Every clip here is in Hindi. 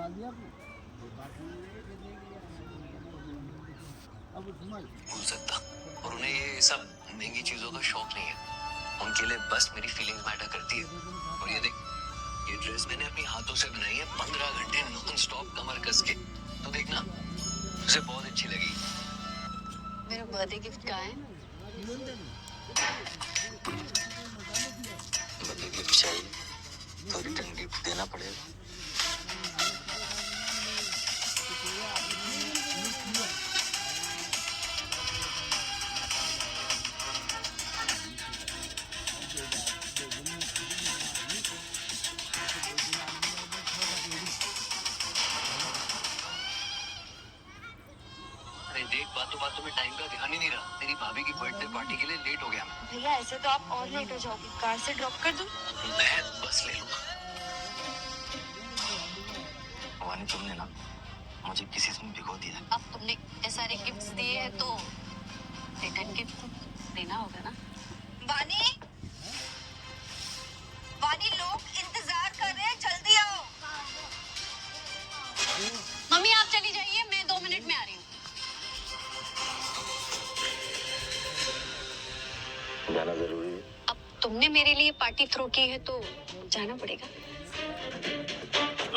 भूल सकता। और उन्हें ये सब महंगी चीजों का शौक नहीं है। उनके लिए बस मेरी फीलिंग्स मैटर करती है। और ये देख, ये ड्रेस मैंने अपने हाथों से बनाई है, 15 घंटे नॉन स्टॉप कमर कस के। तो देखना, उसे बहुत अच्छी लगी। मेरा बर्थडे गिफ्ट कहाँ है? बर्थडे गिफ्ट चाहिए तो रिटर्न गिफ्ट देना पड़ेगा। देख, बातों में टाइम का ध्यान ही नहीं रहा। तेरी भाभी की बर्थडे पार्टी के लिए लेट हो गया मैं। भैया ऐसे तो आप और लेट हो जाओगे। कार से ड्रॉप कर दूं? मैं बस ले लूंगा। वानी, तुमने ना मुझे किसी से भिगो दिया। अब तुमने इतने सारे गिफ्ट्स दिए हैं तो रिटर्न गिफ्ट देना होगा ना। वानी, वानी, लोग इंतजार कर रहे हैं, जल्दी आओ। मम्मी आप चली जाइए, मैं 2 मिनट में आ रही हूँ। जाना जरूरी है। अब तुमने मेरे लिए पार्टी थ्रो की है तो जाना पड़ेगा।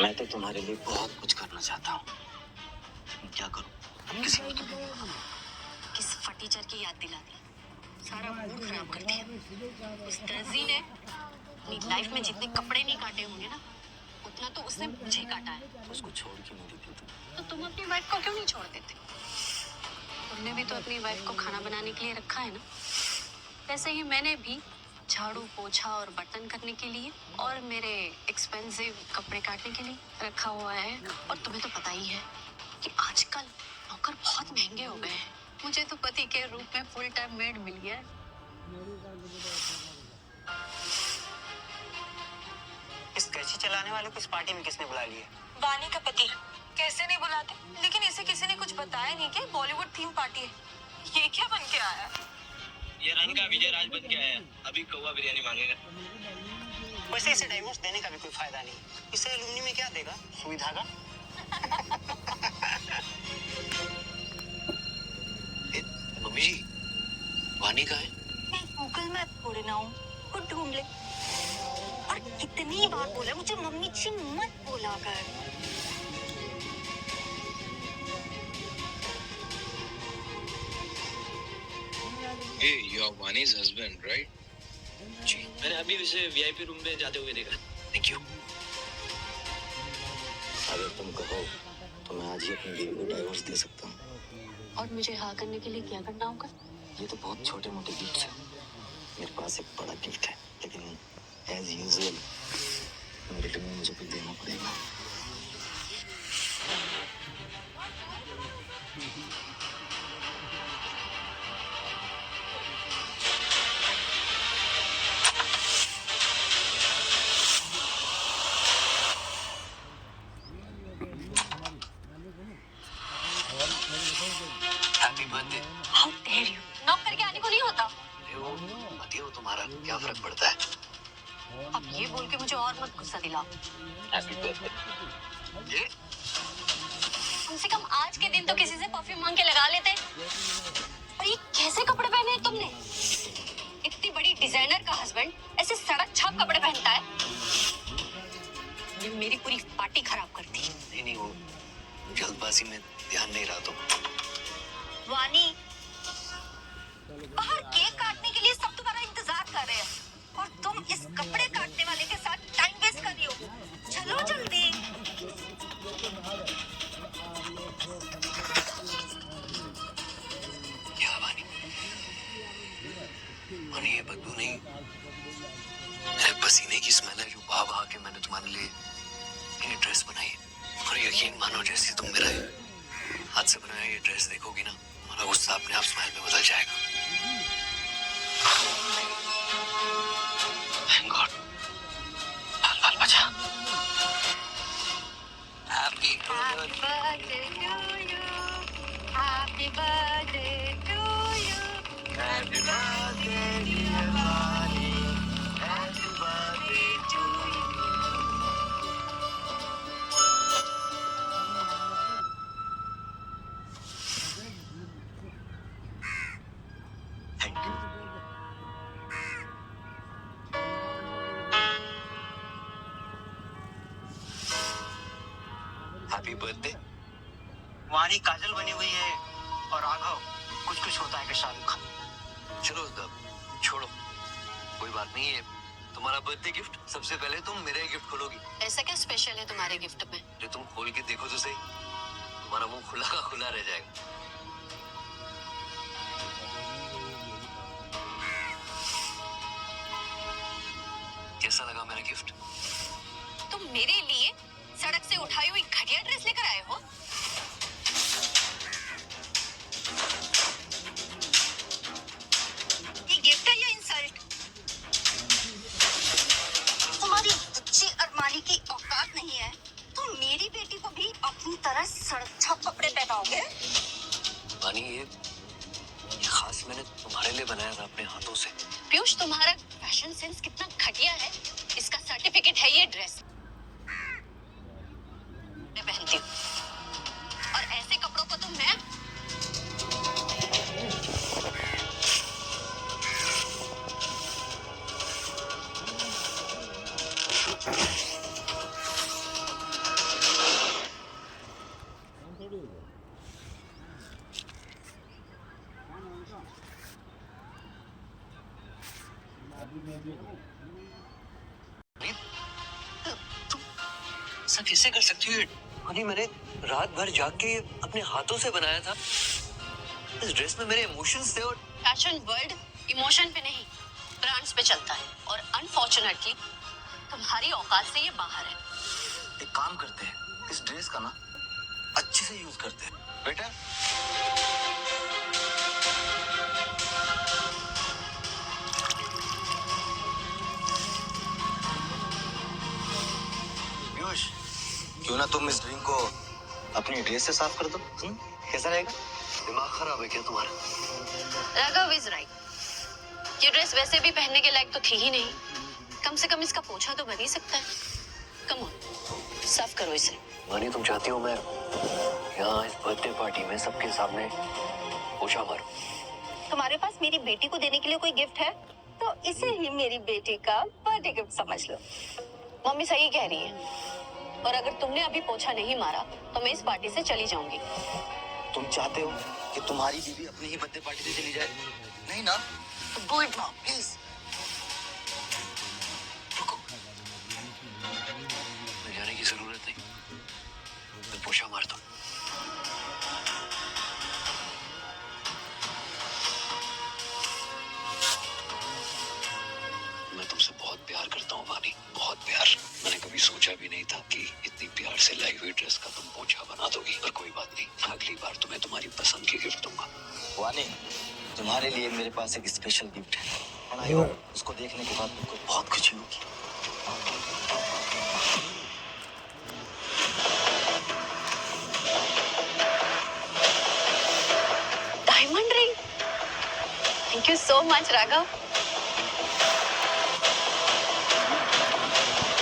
मैं तो तुम्हारे लिए बहुत कुछ करना चाहता हूँ। क्या करूँ? किसी को तो किस फटीचर की याद दिला दी, सारा मूड खराब कर दिया। उस दर्जी ने अपनी लाइफ में जितने कपड़े नहीं काटे होंगे ना, उतना तो उसने मुझे काटा है। उसको छोड़ के नहीं देती तुम। तो तुम अपनी वाइफ को क्यों नहीं छोड़ देते? तुमने भी तो अपनी वाइफ को खाना बनाने के लिए रखा है ना। वैसे ही मैंने भी झाड़ू पोछा और बर्तन करने के लिए और मेरे एक्सपेंसिव कपड़े काटने के लिए रखा हुआ है। और तुम्हें तो पता ही है कि आजकल नौकर बहुत महंगे हो गए हैं। मुझे तो पति के रूप में फुल टाइम मेड मिल गया है। इस कैची चलाने वाले को इस पार्टी में किसने बुला लिया? वानी का पति। कैसे नहीं बुलाते, लेकिन इसे किसी ने कुछ बताया नहीं कि बॉलीवुड थीम पार्टी है। ये क्या बन के आया? ये रन का विजय राज बन के आया। अभी कौवा बिरयानी मांगेगा। वैसे इसे डाइवोर्स देने का भी कोई फायदा नहीं। इसे एलुमनी में क्या देगा? सुई धागा। मम्मी जी, वानी कहाँ है? गूगल मैप खोले ना हूँ, खुद ढूंढ ले। और कितनी बार बोला मुझे मम्मी जी मत बोला कर। Hey, you're Vani's husband, right? जी, मैंने अभी उसे वीआईपी रूम में जाते हुए देखा। Thank you. अगर तुम कहो तो मैं आज ही अपनी बीवी को डाइवोर्स दे सकता हूँ। और मुझे हाँ करने के लिए क्या करना होगा? ये तो बहुत छोटे मोटे गिफ्ट हैं। मेरे पास एक बड़ा गिफ्ट है, लेकिन एज यूजुअल रिटर्न में मुझे कुछ देना पड़ेगा। Happy birthday. How dare you! Knock करके आने को नहीं होता? वो तुम्हारा क्या फर्क पड़ता है? अब ये बोल के मुझे और मत गुस्सा दिलाओ। Happy birthday. ये कम से कम आज के दिन तो किसी से परफ्यूम मांग के लगा लेते। और ये कैसे कपड़े पहने हैं तुमने? इतनी बड़ी डिजाइनर का हस्बैंड ऐसे सड़क छाप कपड़े पहनता है? ये मेरी पूरी पार्टी खराब करती है। नहीं, वो जल्दबाजी में ध्यान नहीं रहा। तो वानी, बाहर केक काटने के लिए सब तुम्हारा इंतजार कर रहे हैं और तुम इस कपड़े काटने वाले के साथ टाइम वेस्ट कर रही हो। चलो जल्दी। क्या वानी? वानी, ये बदबू नहीं, मेरे पसीने की स्मेल है जो बहा बहा के मैंने तुम्हारे लिए ये ड्रेस बनाई है। और यकीन मानो, जैसे तुम मेरा हाथ से बनाया ये ड्रेस देखोगी ना, तुम्हारा गुस्सा अपने आप स्माइल में बदल जाएगा। Thank God. बाल बाल बचा। Happy birthday to you. Happy birthday to you. Happy birthday, dear Vani. Happy birthday to you. Happy birthday. वानी काजल बनी हुई है और राघव कुछ कुछ होता है कि शाहरुख खान। चलो छोड़ो, कोई बात नहीं है। तुम्हारा बर्थडे गिफ्ट, सबसे पहले तुम मेरा ही गिफ्ट खोलोगी। ऐसा क्या स्पेशल है तुम्हारे गिफ्ट में? जो तुम खोल के देखो तो सही, तुम्हारा मुंह खुला का खुला रह जाएगा। कैसा लगा मेरा गिफ्ट? तुम मेरे लिए सड़क से उठाई हुई घटिया ड्रेस लेकर आए हो? ये गिफ्ट है या इंसल्ट? तुम्हारी बच्ची अरमानी की औकात नहीं है तो मेरी बेटी को भी अपनी तरह सड़क छाप कपड़े पहनाओगे? वानी, ये खास मैंने तुम्हारे लिए बनाया था अपने हाथों से। पीयूष, तुम्हारा फैशन सेंस कितना घटिया है, इसका सर्टिफिकेट है ये ड्रेस। मैं पहनती हूँ और ऐसे कपड़ों को तो मैं ऐसा कैसे कर सकती हो? वानी, मैंने रात भर जाग के अपने हाथों से बनाया था। इस ड्रेस में मेरे इमोशंस थे और फैशन वर्ल्ड इमोशन पे नहीं, ब्रांड्स पे चलता है और अनफॉर्चुनेटली तुम्हारी औकात से ये बाहर है। एक काम करते हैं, इस ड्रेस का ना अच्छे से यूज करते हैं। बेटा, पीयूष, क्यों ना तुम इस ड्रिंक को अपनी ड्रेस से साफ कर दो? कैसा रहेगा? दिमाग खराब है क्या तुम्हारा? राघव इज राइट, ये ड्रेस वैसे भी पहनने के लायक तो थी ही नहीं, कम से कम इसका पोछा तो बन ही सकता है। कम ऑन, साफ करो इसे। वानी, तुम चाहती हो मैं यहाँ इस बर्थडे पार्टी में सबके सामने पोछा मारूं? तुम्हारे पास मेरी बेटी को देने के लिए कोई गिफ्ट है तो इसे ही मेरी बेटी का बर्थडे गिफ्ट समझ लो। मम्मी सही कह रही है, और अगर तुमने अभी पोछा नहीं मारा तो मैं इस पार्टी से चली जाऊंगी। तुम चाहते हो कि तुम्हारी बीवी अपनी ही बर्थडे पार्टी से चली जाए? नहीं ना, तो डू इट नाउ प्लीज। जाने की जरूरत नहीं, मैं पोछा मारता हूँ। मैं तुमसे बहुत प्यार करता हूँ वानी, बहुत प्यार। मैंने कभी सोचा भी नहीं था कि इतनी प्यार से लाई हुई ड्रेस का तुम पोछा बना दोगी, पर कोई बात नहीं, अगली बार तुम्हें तुम्हारी पसंद की गिफ्ट दूंगा। वानी, तुम्हारे लिए मेरे पास एक स्पेशल गिफ्ट है। उसको देखने के बाद तुमको बहुत खुशी होगी। Diamond ring, thank you so much Raghav.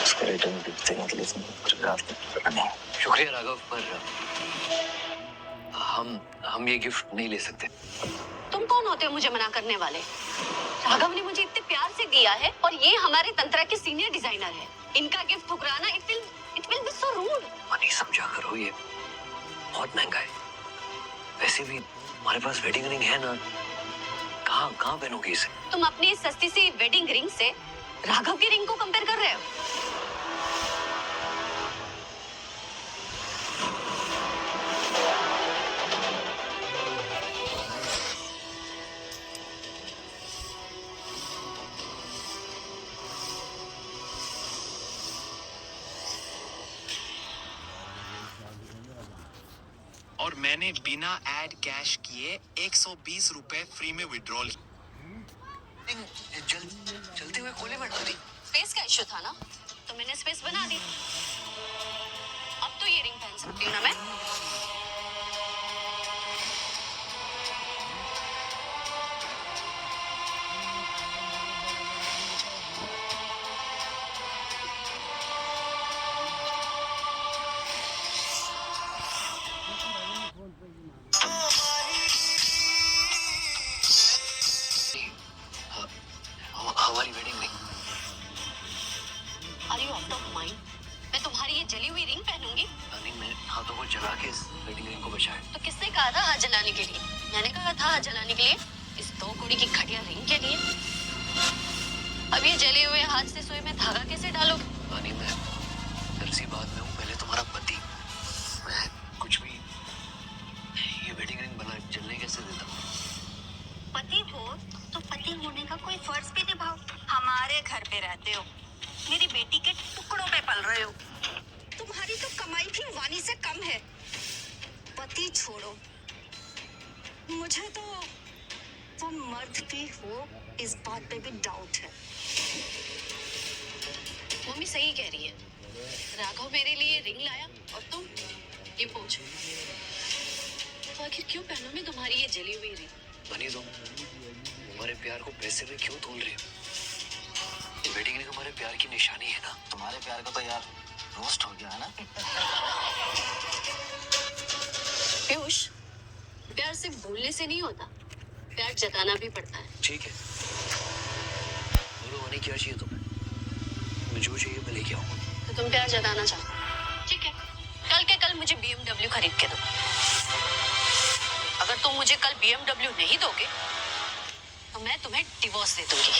उसका रिटर्न गिफ्ट देने के लिए शुक्रिया राघव, पर हम ये गिफ्ट नहीं ले सकते। तुम कौन होते हो मुझे मना करने वाले? राघव ने मुझे इतने प्यार से दिया है और ये हमारे तंत्रा के सीनियर डिजाइनर है, इनका गिफ्ट ठुकराना it will be so rude. Vani, समझा करो, ये बहुत महंगा है। वैसे भी हमारे पास वेडिंग रिंग है ना, कहाँ पहनोगी इसे? तुम अपनी इस सस्ती सी वेडिंग रिंग से राघव की रिंग को कंपेयर कर रहे हो? और मैंने बिना ऐड कैश किए 120 रुपए फ्री में विड्रॉल। चलते हुए खोले बैठा दी। स्पेस का इश्यू था ना, तो मैंने स्पेस बना दी। अब तो ये रिंग पहन सकती हूँ ना मैं? हमारी wedding ring. Are you out of mind? मैं तुम्हारी ये जली हुई रिंग पहनूंगी? रानी मैं हाथों को जला के इस वेडिंग रिंग को बचाया। तो किसने कहा था हाथ जलाने के लिए? मैंने कहा था हाथ जलाने के लिए, इस 2 कौड़ी की घटिया रिंग के लिए। अब ये जले हुए हाथ से सुई में धागा कैसे डालोगे? रानी मैं दरअसल बात में हूँ पहले तुम्हारा पति, मैं कुछ भी ये वेडिंग रिंग बना जलने कैसे देता? पति हो तो पति होने का कोई फर्ज भी निभाओ। हमारे घर पे रहते हो, मेरी बेटी के टुकड़ों पे पल रहे हो, तुम्हारी तो कमाई भी वाणी से कम है। पति छोड़ो, मुझे तो तुम मर्द भी हो इस बात पे भी डाउट है। मम्मी सही कह रही है। राघव मेरे लिए रिंग लाया और तुम ये पूछ, तो आखिर क्यों पहनूं मैं तुम्हारी ये जली हुई रिंग? बनी तुम हमारे प्यार को पैसे में क्यों तोल रहे हो? ये वेडिंग रिंग हमारे प्यार की निशानी है ना। तुम्हारे प्यार का तो यार रोस्ट हो गया है ना। पीयूष, प्यार सिर्फ बोलने से नहीं होता, प्यार जताना भी पड़ता है। ठीक है, बोलो बनी क्या चाहिए तुम्हें? जो चाहिए मैं लेके आऊंगा। तो तुम प्यार जताना चाहो, ठीक है, कल के कल मुझे BMW खरीद के दो। अगर तुम मुझे कल BMW नहीं दोगे तो मैं तुम्हें डिवोर्स दे दूंगी।